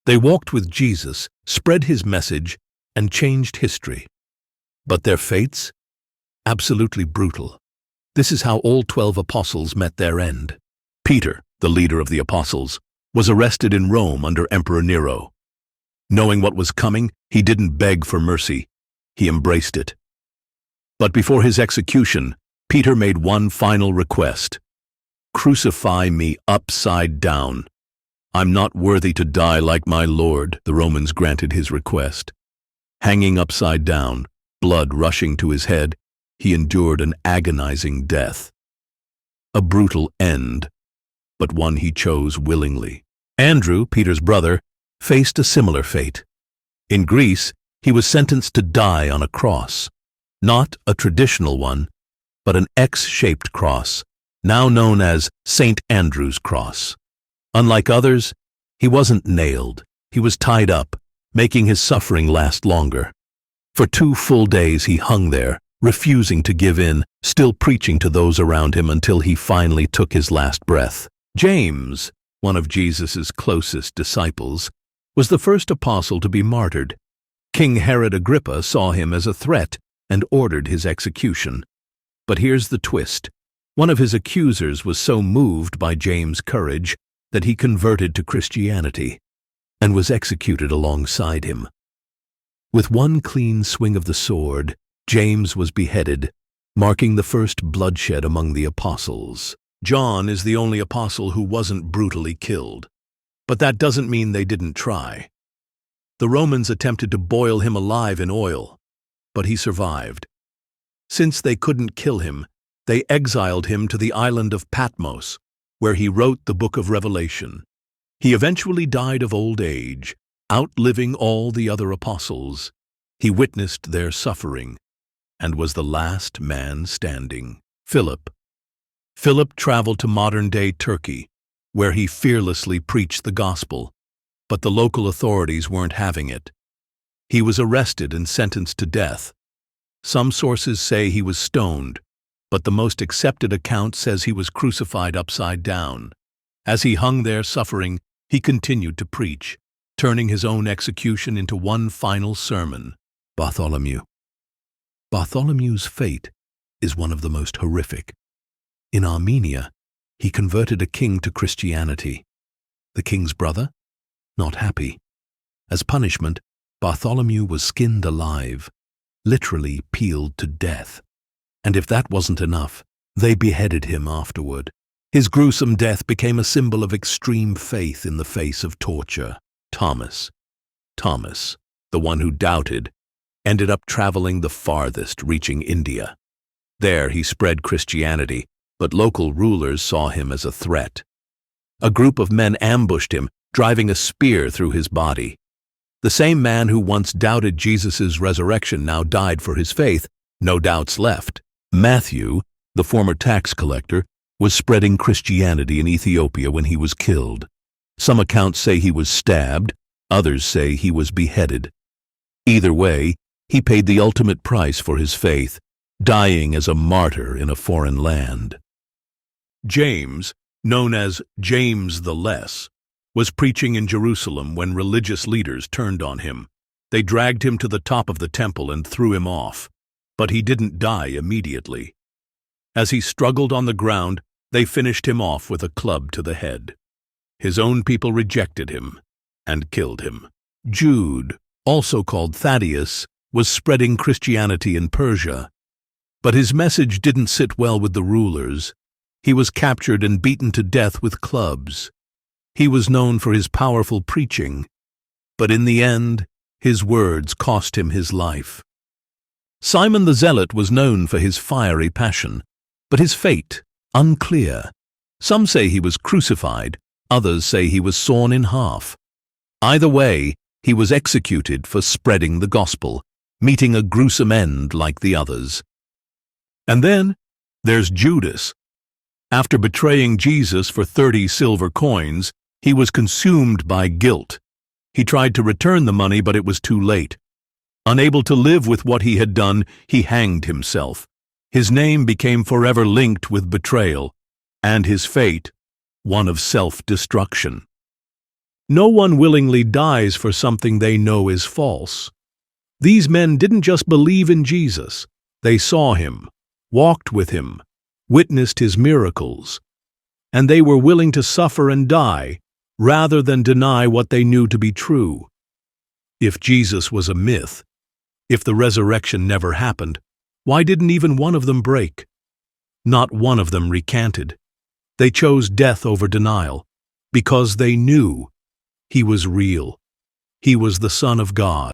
They walked with Jesus, spread his message, and changed history. But their fates? Absolutely brutal. This is how all 12 apostles met their end. Peter, the leader of the apostles, was arrested in Rome under Emperor Nero. Knowing what was coming, he didn't beg for mercy. He embraced it. But before his execution, Peter made one final request. "Crucify me upside down. I'm not worthy to die like my Lord." The Romans granted his request. Hanging upside down, blood rushing to his head, he endured an agonizing death. A brutal end, but one he chose willingly. Andrew, Peter's brother, faced a similar fate. In Greece, he was sentenced to die on a cross. Not a traditional one, but an X-shaped cross, now known as St. Andrew's Cross. Unlike others, he wasn't nailed. He was tied up, making his suffering last longer. For 2 full days he hung there, refusing to give in, still preaching to those around him until he finally took his last breath. James, one of Jesus' closest disciples, was the first apostle to be martyred. King Herod Agrippa saw him as a threat and ordered his execution. But here's the twist. One of his accusers was so moved by James' courage that he converted to Christianity and was executed alongside him. With one clean swing of the sword, James was beheaded, marking the first bloodshed among the apostles. John is the only apostle who wasn't brutally killed. But that doesn't mean they didn't try. The Romans attempted to boil him alive in oil, but he survived. Since they couldn't kill him, they exiled him to the island of Patmos, where he wrote the book of Revelation. He eventually died of old age, outliving all the other apostles. He witnessed their suffering and was the last man standing. Philip traveled to modern-day Turkey, where he fearlessly preached the gospel, but the local authorities weren't having it. He was arrested and sentenced to death. Some sources say he was stoned, but the most accepted account says he was crucified upside down. As he hung there suffering, he continued to preach, turning his own execution into one final sermon. Bartholomew. Bartholomew's fate is one of the most horrific. In Armenia, he converted a king to Christianity. The king's brother? Not happy. As punishment, Bartholomew was skinned alive, literally peeled to death. And if that wasn't enough, they beheaded him afterward. His gruesome death became a symbol of extreme faith in the face of torture. Thomas, the one who doubted, ended up traveling the farthest, reaching India. There he spread Christianity, but local rulers saw him as a threat. A group of men ambushed him, driving a spear through his body. The same man who once doubted Jesus' resurrection now died for his faith. No doubts left. Matthew, the former tax collector, was spreading Christianity in Ethiopia when he was killed. Some accounts say he was stabbed, others say he was beheaded. Either way, he paid the ultimate price for his faith, dying as a martyr in a foreign land. James, known as James the Less, was preaching in Jerusalem when religious leaders turned on him. They dragged him to the top of the temple and threw him off, but he didn't die immediately. As he struggled on the ground, they finished him off with a club to the head. His own people rejected him and killed him. Jude, also called Thaddeus, was spreading Christianity in Persia, but his message didn't sit well with the rulers. He was captured and beaten to death with clubs. He was known for his powerful preaching, but in the end, his words cost him his life. Simon the Zealot was known for his fiery passion, but his fate, unclear. Some say he was crucified, others say he was sawn in half. Either way, he was executed for spreading the gospel, meeting a gruesome end like the others. And then there's Judas. After betraying Jesus for 30 silver coins, he was consumed by guilt. He tried to return the money, but it was too late. Unable to live with what he had done, he hanged himself. His name became forever linked with betrayal, and his fate, one of self-destruction. No one willingly dies for something they know is false. These men didn't just believe in Jesus. They saw him, walked with him, witnessed his miracles, and they were willing to suffer and die rather than deny what they knew to be true. If Jesus was a myth, if the resurrection never happened, why didn't even one of them break? Not one of them recanted. They chose death over denial because they knew he was real. He was the Son of God.